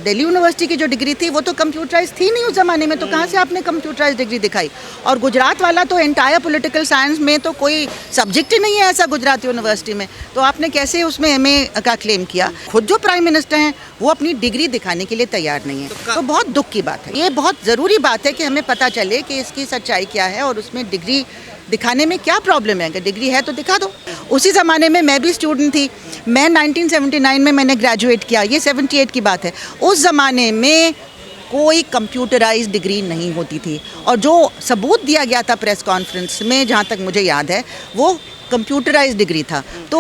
Delhi university की जो degree थी वो तो कंप्यूटराइज थी नहीं उस ज़माने में, तो कहाँ से आपने कंप्यूटराइज डिग्री दिखाई। और गुजरात वाला तो एंटायर पॉलिटिकल साइंस में तो कोई सब्जेक्ट ही नहीं है ऐसा गुजरात यूनिवर्सिटी में, तो आपने कैसे उसमें एमए का क्लेम किया। खुद जो प्राइम मिनिस्टर हैं वो अपनी डिग्री दिखाने के लिए तैयार नहीं है, तो बहुत दुख की बात है। ये बहुत ज़रूरी बात है कि हमें पता चले कि इसकी सच्चाई क्या है और उसमें डिग्री दिखाने में क्या प्रॉब्लम है। अगर डिग्री है तो दिखा दो। उसी ज़माने में मैं भी स्टूडेंट थी, मैं 1979 में मैंने ग्रेजुएट किया, ये 78 की बात है। उस ज़माने में कोई कंप्यूटराइज डिग्री नहीं होती थी और जो सबूत दिया गया था प्रेस कॉन्फ्रेंस में, जहाँ तक मुझे याद है, वो कंप्यूटराइज डिग्री था। तो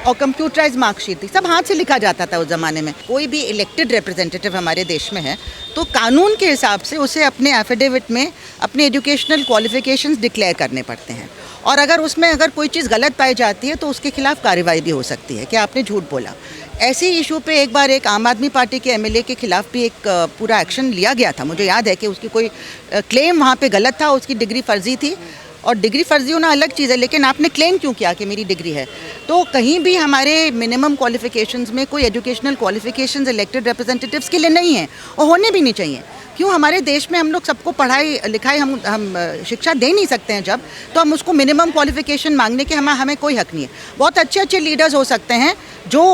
और कंप्यूटराइज मार्कशीट थी, सब हाथ से लिखा जाता था उस ज़माने में। कोई भी इलेक्टेड रिप्रेजेंटेटिव हमारे देश में है तो कानून के हिसाब से उसे अपने एफिडेविट में अपने एजुकेशनल क्वालिफिकेशंस डिक्लेयर करने पड़ते हैं, और अगर उसमें अगर कोई चीज़ गलत पाई जाती है तो उसके खिलाफ कार्रवाई भी हो सकती है कि आपने झूठ बोला। ऐसे इशू पे एक बार एक आम आदमी पार्टी के एमएलए के खिलाफ भी एक पूरा एक्शन लिया गया था। मुझे याद है कि उसकी कोई क्लेम वहाँ पे गलत था, उसकी डिग्री फर्जी थी, और डिग्री फर्जी होना अलग चीज़ है, लेकिन आपने क्लेम क्यों किया कि मेरी डिग्री है। तो कहीं भी हमारे मिनिमम क्वालिफिकेशंस में कोई एजुकेशनल क्वालिफिकेशंस इलेक्टेड रिप्रेजेंटेटिव्स के लिए नहीं है और होने भी नहीं चाहिए। क्यों हमारे देश में हम लोग सबको पढ़ाई लिखाई हम शिक्षा दे नहीं सकते हैं जब, तो हम उसको मिनिमम क्वालिफिकेशन मांगने के हमें कोई हक नहीं है। बहुत अच्छे अच्छे लीडर्स हो सकते हैं जो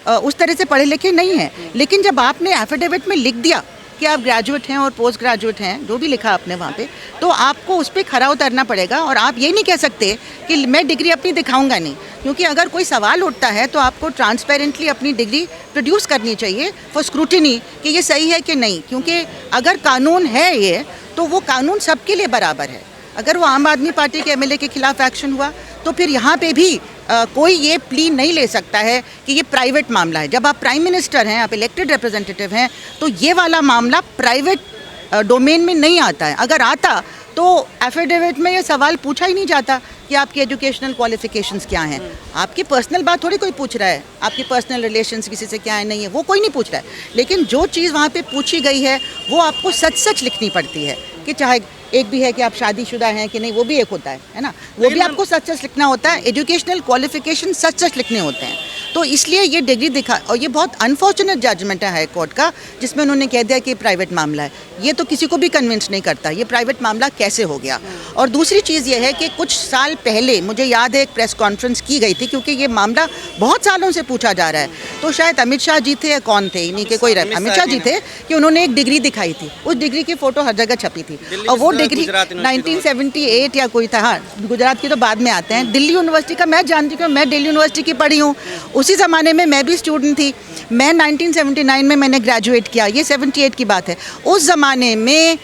उस तरह से पढ़े लिखे नहीं हैं, लेकिन जब आपने एफिडेविट में लिख दिया कि आप ग्रेजुएट हैं और पोस्ट ग्रेजुएट हैं, जो भी लिखा आपने वहाँ पे, तो आपको उस पर खरा उतरना पड़ेगा। और आप ये नहीं कह सकते कि मैं डिग्री अपनी दिखाऊंगा नहीं, क्योंकि अगर कोई सवाल उठता है तो आपको ट्रांसपेरेंटली अपनी डिग्री प्रोड्यूस करनी चाहिए फॉर स्क्रूटिनी कि ये सही है कि नहीं। क्योंकि अगर कानून है ये, तो वो कानून सबके लिए बराबर है। अगर वो आम आदमी पार्टी के एमएलए के खिलाफ एक्शन हुआ तो फिर यहाँ पे भी कोई ये प्ली नहीं ले सकता है कि ये प्राइवेट मामला है। जब आप प्राइम मिनिस्टर हैं, आप इलेक्टेड रिप्रेजेंटेटिव हैं, तो ये वाला मामला प्राइवेट डोमेन में नहीं आता है। अगर आता तो एफिडेविट में ये सवाल पूछा ही नहीं जाता कि आपकी एजुकेशनल क्वालिफिकेशंस क्या हैं। आपकी पर्सनल बात थोड़ी कोई पूछ रहा है, आपकी पर्सनल रिलेशंस किसी से क्या है नहीं है, वो कोई नहीं पूछ रहा है। लेकिन जो चीज़ वहाँ पे पूछी गई है वो आपको सच सच लिखनी पड़ती है, कि चाहे एक भी है कि आप शादीशुदा हैं कि नहीं, वो भी एक होता है ना, वो भी आपको सच सच लिखना होता है। एजुकेशनल क्वालिफिकेशन सच सच लिखने होते हैं। तो इसलिए ये डिग्री दिखा, और ये बहुत अनफॉर्चुनेट जजमेंट है हाई कोर्ट का, जिसमें उन्होंने कह दिया कि प्राइवेट मामला है। ये तो किसी को भी कन्विंस नहीं करता ये प्राइवेट मामला कैसे हो गया। और दूसरी चीज़ ये है कि कुछ साल पहले मुझे याद है एक प्रेस कॉन्फ्रेंस की गई थी, क्योंकि ये मामला बहुत सालों से पूछा जा रहा है। तो शायद अमित शाह जी थे या कौन थे, इन्हीं के कोई अमित शाह जी थे, कि उन्होंने एक डिग्री दिखाई थी। उस डिग्री की फ़ोटो हर जगह छपी थी, और वो डिग्री 1978 या कोई था। हाँ, गुजरात की तो बाद में आते हैं। दिल्ली यूनिवर्सिटी का मैं जानती हूँ, मैं दिल्ली यूनिवर्सिटी की पढ़ी हूँ। उसी ज़माने में मैं भी स्टूडेंट थी, मैं 1979 में मैंने ग्रेजुएट किया, ये 78 की बात है। उस ज़माने में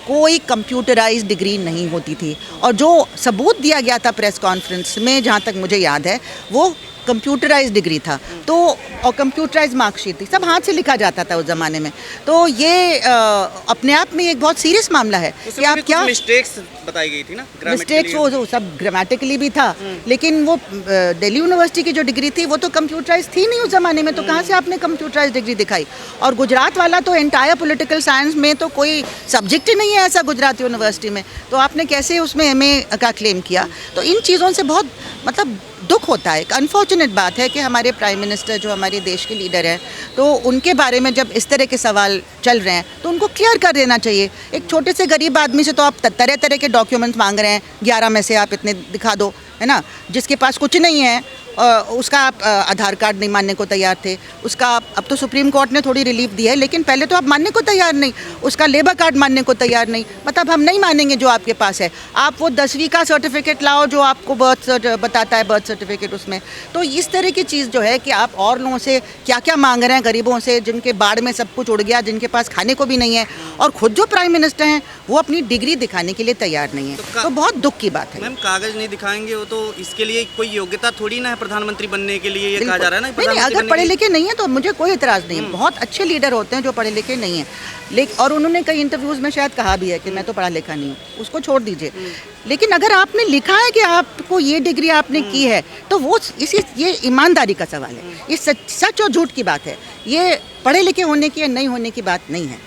कोई कंप्यूटराइज डिग्री नहीं होती थी, और जो सबूत दिया गया था प्रेस कॉन्फ्रेंस में, जहाँ तक मुझे याद है, वो कंप्यूटराइज डिग्री था। तो और कंप्यूटराइज मार्कशीट थी, सब हाथ से लिखा जाता था उस ज़माने में। तो ये अपने आप में एक बहुत सीरियस मामला है कि आप क्या मिस्टेक्स बताई गई थी ना, मिस्टेक्स वो सब ग्रामेटिकली भी था, लेकिन वो दिल्ली यूनिवर्सिटी की जो डिग्री थी वो तो कंप्यूटराइज थी नहीं उस ज़माने में, तो कहाँ से आपने कंप्यूटराइज डिग्री दिखाई। और गुजरात वाला तो एंटायर पॉलिटिकल साइंस में तो कोई सब्जेक्ट ही नहीं है ऐसा गुजरात यूनिवर्सिटी में, तो आपने कैसे उसमें एमए का क्लेम किया। तो इन चीज़ों से बहुत मतलब दुख होता है। एक अनफॉर्चुनेट बात है कि हमारे प्राइम मिनिस्टर जो हमारे देश के लीडर हैं, तो उनके बारे में जब इस तरह के सवाल चल रहे हैं तो उनको क्लियर कर देना चाहिए। एक छोटे से गरीब आदमी से तो आप तरह तरह के डॉक्यूमेंट्स मांग रहे हैं, 11 में से आप इतने दिखा दो, है ना। जिसके पास कुछ नहीं है उसका आप आधार कार्ड नहीं मानने को तैयार थे, उसका अब तो सुप्रीम कोर्ट ने थोड़ी रिलीफ दी है, लेकिन पहले तो आप मानने को तैयार नहीं, उसका लेबर कार्ड मानने को तैयार नहीं। मतलब हम नहीं मानेंगे जो आपके पास है। आप वो 10वीं का सर्टिफिकेट लाओ जो आपको बर्थ बताता है, बर्थ सर्टिफिकेट उसमें। तो इस तरह की चीज़ जो है कि आप और लोगों से क्या क्या मांग रहे हैं, गरीबों से जिनके बाढ़ में सब कुछ उड़ गया, जिनके पास खाने को भी नहीं है, और खुद जो प्राइम मिनिस्टर हैं वो अपनी डिग्री दिखाने के लिए तैयार नहीं है। तो बहुत दुख की बात है। मैम, कागज नहीं दिखाएंगे वो, तो इसके लिए कोई योग्यता थोड़ी ना है प्रधानमंत्री बनने के लिए, ये कहा जा रहा है ना। नहीं, अगर पढ़े लिखे नहीं है तो मुझे कोई इतराज़ नहीं है। बहुत अच्छे लीडर होते हैं जो पढ़े लिखे नहीं हैं, लेकिन और उन्होंने कई इंटरव्यूज़ में शायद कहा भी है कि मैं तो पढ़ा लिखा नहीं हूँ, उसको छोड़ दीजिए। लेकिन अगर आपने लिखा है कि आपको ये डिग्री आपने की है, तो वो ये ईमानदारी का सवाल है। ये सच और झूठ की बात है। ये पढ़े लिखे होने की या नहीं होने की बात नहीं है,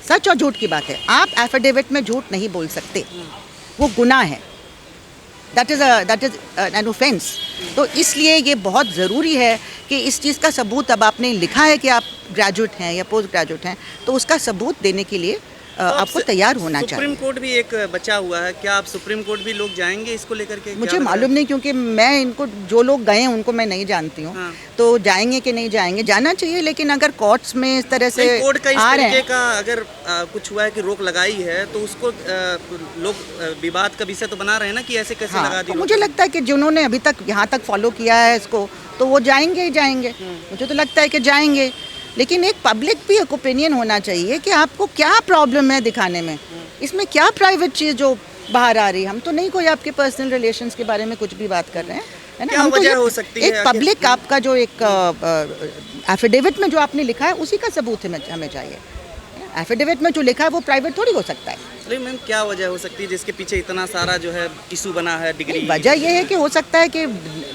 सच और झूठ की बात है। आप एफिडेविट में झूठ नहीं बोल सकते, वो गुनाह है। That is an offence. तो इसलिए ये बहुत ज़रूरी है कि इस चीज़ का सबूत, अब आपने लिखा है कि आप ग्रेजुएट हैं या पोस्ट ग्रेजुएट हैं, तो उसका सबूत देने के लिए आपको तैयार होना चाहिए। सुप्रीम कोर्ट भी एक बचा हुआ है, क्या आप सुप्रीम कोर्ट भी लोग जाएंगे इसको लेकर के? मुझे मालूम नहीं, क्योंकि मैं इनको, जो लोग गए हैं उनको मैं नहीं जानती हूँ। हाँ। तो जाएंगे कि नहीं जाएंगे, जाना चाहिए, लेकिन अगर कोर्ट्स में इस तरह से कोर्ट का इस आ रहे तरीके हैं, का अगर कुछ हुआ है कि रोक लगाई है, तो उसको लोग विवाद का विषय तो बना रहे हैं ना कि ऐसे कैसे लगा हाँ, दी तो रोक? मुझे लगता है कि जिन्होंने अभी तक यहाँ तक फॉलो किया है इसको, तो वो जाएंगे ही जाएंगे। मुझे तो लगता है कि जाएंगे, लेकिन एक पब्लिक भी एक ओपिनियन होना चाहिए कि आपको क्या प्रॉब्लम है दिखाने में, इसमें क्या प्राइवेट चीज़ जो बाहर आ रही है। हम तो नहीं कोई आपके पर्सनल रिलेशंस के बारे में कुछ भी बात कर रहे हैं, है ना। क्या हम तो वजह ये हो सकती है एक आखिर? पब्लिक, आपका जो एक एफिडेविट में जो आपने लिखा है उसी का सबूत हमें चाहिए। एफिडेविट में जो लिखा है वो प्राइवेट थोड़ी हो सकता है। लेकिन मैम क्या वजह हो सकती है जिसके पीछे इतना सारा जो है इशू बना है डिग्री? वजह ये है कि हो सकता है कि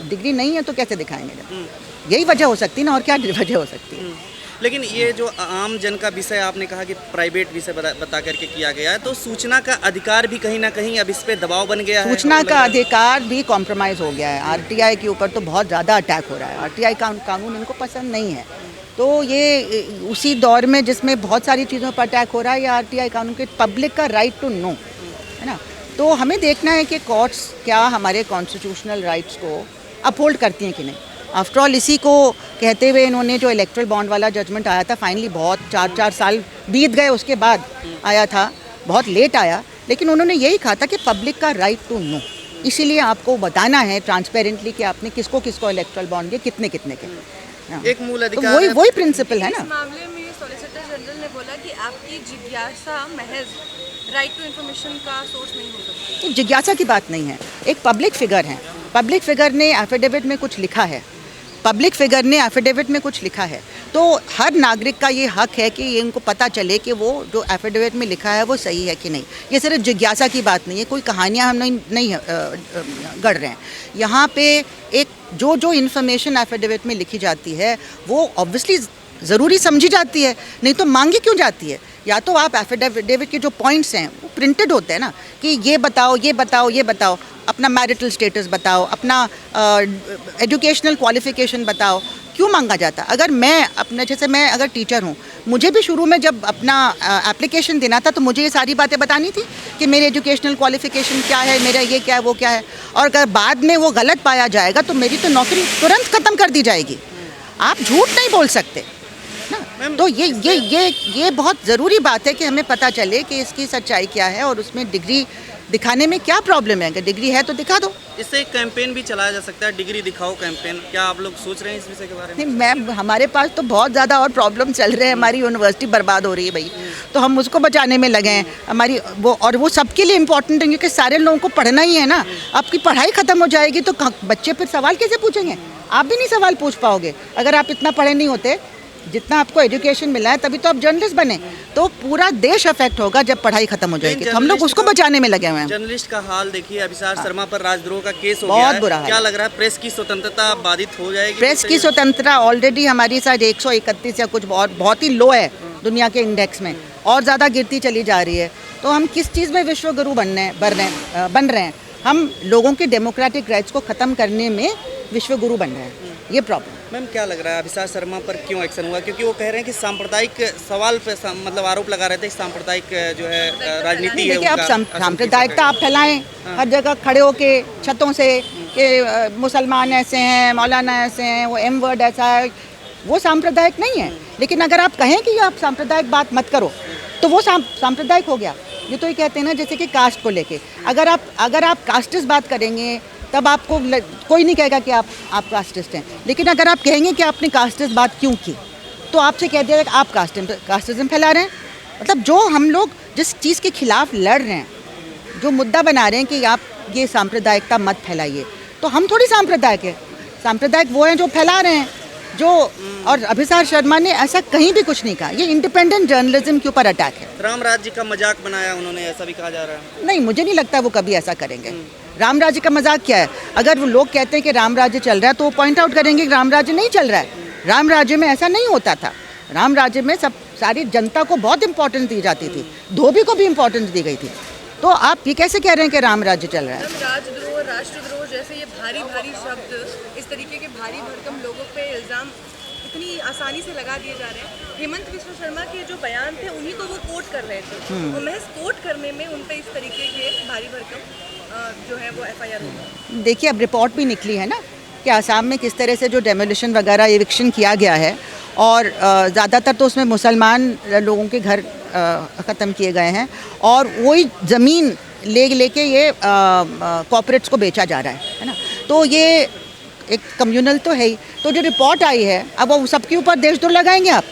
डिग्री नहीं है तो कैसे दिखाएंगे, यही वजह हो सकती है ना, और क्या वजह हो सकती है। लेकिन ये जो आम जन का विषय आपने कहा कि प्राइवेट विषय बता करके किया गया है, तो सूचना का अधिकार भी कहीं ना कहीं अब इस पे दबाव बन गया है। सूचना का अधिकार भी कॉम्प्रोमाइज़ हो गया है। आरटीआई के ऊपर तो बहुत ज़्यादा अटैक हो रहा है। आरटीआई कानून इनको पसंद नहीं है, तो ये उसी दौर में जिसमें बहुत सारी चीज़ों पर अटैक हो रहा है, ये आरटीआई कानून के पब्लिक का राइट टू नो, है ना। तो हमें देखना है कि कोर्ट्स क्या हमारे कॉन्स्टिट्यूशनल राइट्स को अपहोल्ड करती हैं कि नहीं। आफ्टर ऑल इसी को कहते हुए इन्होंने जो इलेक्ट्रल बॉन्ड वाला जजमेंट आया था, फाइनली बहुत 4 साल बीत गए उसके बाद आया था, बहुत लेट आया, लेकिन उन्होंने यही कहा था कि पब्लिक का राइट टू नो, इसीलिए आपको बताना है ट्रांसपेरेंटली कि आपने किसको किसको इलेक्ट्रल बॉन्ड दिए, कितने कितने के। एक मूल तो अधिकार है। वही प्रिंसिपल है ना। इस मामले में सॉलिसिटर जनरल ने बोला कि आपकी जिज्ञासा महज राइट टू इन्फॉर्मेशन का सोर्स नहीं हो सकती। तो जिज्ञासा की बात नहीं है, एक पब्लिक फिगर है, पब्लिक फिगर ने एफिडेविट में कुछ लिखा है, पब्लिक फिगर ने एफिडेविट में कुछ लिखा है, तो हर नागरिक का ये हक है कि ये इनको पता चले कि वो जो एफिडेविट में लिखा है वो सही है कि नहीं। ये सिर्फ जिज्ञासा की बात नहीं है, कोई कहानियाँ हम नहीं गढ़ रहे हैं यहाँ पे। एक जो इन्फॉर्मेशन एफिडेविट में लिखी जाती है वो ऑब्वियसली ज़रूरी समझी जाती है, नहीं तो मांगी क्यों जाती है। या तो आप एफिडेविट के जो पॉइंट्स हैं वो प्रिंटेड होते हैं ना, कि ये बताओ ये बताओ ये बताओ, अपना मैरिटल स्टेटस बताओ, अपना एजुकेशनल क्वालिफिकेशन बताओ, क्यों मांगा जाता। अगर मैं अपने, जैसे मैं अगर टीचर हूँ, मुझे भी शुरू में जब अपना एप्लीकेशन देना था तो मुझे ये सारी बातें बतानी थी कि मेरे एजुकेशनल क्वालिफिकेशन क्या है, मेरा ये क्या है वो क्या है, और अगर बाद में वो गलत पाया जाएगा तो मेरी तो नौकरी तुरंत ख़त्म कर दी जाएगी। आप झूठ नहीं बोल सकते ना। तो ये बहुत ज़रूरी बात है कि हमें पता चले कि इसकी सच्चाई क्या है और उसमें डिग्री दिखाने में क्या प्रॉब्लम है। अगर डिग्री है तो दिखा दो। इससे एक कैंपेन भी चलाया जा सकता है, डिग्री दिखाओ कैंपेन। क्या आप लोग सोच रहे हैं इस विषय के बारे में? नहीं मैम, हमारे पास तो बहुत ज़्यादा और प्रॉब्लम चल रहे हैं, हमारी यूनिवर्सिटी बर्बाद हो रही है भाई, तो हम उसको बचाने में लगे हैं। हमारी वो सबके लिए इम्पोर्टेंट है, क्योंकि सारे लोगों को पढ़ना ही है ना। आपकी पढ़ाई ख़त्म हो जाएगी तो बच्चे फिर सवाल कैसे पूछेंगे? आप भी नहीं सवाल पूछ पाओगे अगर आप इतना पढ़े नहीं होते। जितना आपको एजुकेशन मिला है तभी तो आप जर्नलिस्ट बने। तो पूरा देश अफेक्ट होगा जब पढ़ाई खत्म हो जाएगी, तो हम लोग उसको बचाने में लगे हुए हैं। जर्नलिस्ट का हाल देखिए, अभिसार शर्मा पर राजद्रोह का केस हो बहुत गया है। बुरा हाल क्या है। लग रहा है प्रेस की स्वतंत्रता बाधित हो जाएगी? प्रेस की स्वतंत्रता ऑलरेडी हमारी शायद 131 या कुछ बहुत ही लो है दुनिया के इंडेक्स में, और ज़्यादा गिरती चली जा रही है। तो हम किस चीज़ में विश्व गुरु बन रहे हैं? हम लोगों के डेमोक्रेटिक राइट्स को ख़त्म करने में विश्व गुरु बन रहे हैं, ये प्रॉब्लम। मैम क्या लग रहा है अभिसार शर्मा पर क्यों एक्शन हुआ? क्योंकि वो कह रहे हैं कि सांप्रदायिक सवाल पे मतलब आरोप लगा रहे थे, सांप्रदायिक जो है राजनीति है। देखिए, आप उनका सांप्रदायिकता आप फैलाएं हर जगह खड़े होके छतों से कि मुसलमान ऐसे हैं, मौलाना ऐसे हैं, वो एम वर्ड ऐसा है, वो सांप्रदायिक नहीं है। लेकिन अगर आप कहें कि आप सांप्रदायिक बात मत करो तो वो सांप्रदायिक हो गया। ये तो ये कहते हैं ना, जैसे कि कास्ट को लेके अगर आप कास्टिस्ट बात करेंगे तब आपको कोई नहीं कहेगा कि आप कास्टिस्ट हैं। लेकिन अगर आप कहेंगे कि आपने कास्टिस्ट बात क्यों की तो आपसे कह दिया कि आप कास्टिज्म फैला रहे हैं। मतलब जो हम लोग जिस चीज़ के खिलाफ लड़ रहे हैं, जो मुद्दा बना रहे हैं कि आप ये सांप्रदायिकता मत फैलाइए, तो हम थोड़ी सांप्रदायिक है। सांप्रदायिक वो हैं जो फैला रहे हैं। और अभिसार शर्मा ने ऐसा कहीं भी कुछ नहीं कहा। ये इंडिपेंडेंट जर्नलिज्म के ऊपर अटैक है। राम राज्य का मजाक बनाया उन्होंने, ऐसा भी कहा जा रहा है। नहीं, मुझे नहीं लगता वो कभी ऐसा करेंगे। राम राज्य का मजाक क्या है? अगर वो लोग कहते हैं कि राम राज्य चल रहा है तो वो पॉइंट आउट करेंगे कि राम राज्य नहीं चल रहा है। राम राज्य में ऐसा नहीं होता था। राम राज्य में सारी जनता को बहुत इंपॉर्टेंस दी जाती थी, धोबी को भी इंपॉर्टेंस दी गई थी। तो आप ये कैसे कह रहे हैं कि राम राज्य चल रहा है? मैडम, राजद्रोह, राष्ट्रद्रोह जैसे ये भारी भारी शब्द, इस तरीके के भारी भरकम लोगों पे इल्ज़ाम इतनी आसानी से लगा दिए जा रहे हैं। हेमंत बिस्वा शर्मा के जो बयान थे उन्हीं को वो कोट कर रहे थे, और महज कोट करने में उन पे इस तरीके के भारी भरकम जो है वो FIR हुआ। देखिए, अब रिपोर्ट भी निकली है ना कि आसाम में किस तरह से जो डेमोलिशन वगैरह एविक्शन किया गया है, और ज़्यादातर तो उसमें मुसलमान लोगों के घर ख़त्म किए गए हैं, और वही ज़मीन लेके ये कॉर्पोरेट्स को बेचा जा रहा है ना। तो ये एक कम्युनल तो है ही। तो जो रिपोर्ट आई है, अब वो सबके ऊपर देशद्रोह लगाएंगे आप?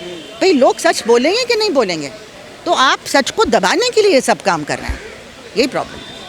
भाई, लोग सच बोलेंगे कि नहीं बोलेंगे? तो आप सच को दबाने के लिए ये सब काम कर रहे हैं, यही प्रॉब्लम।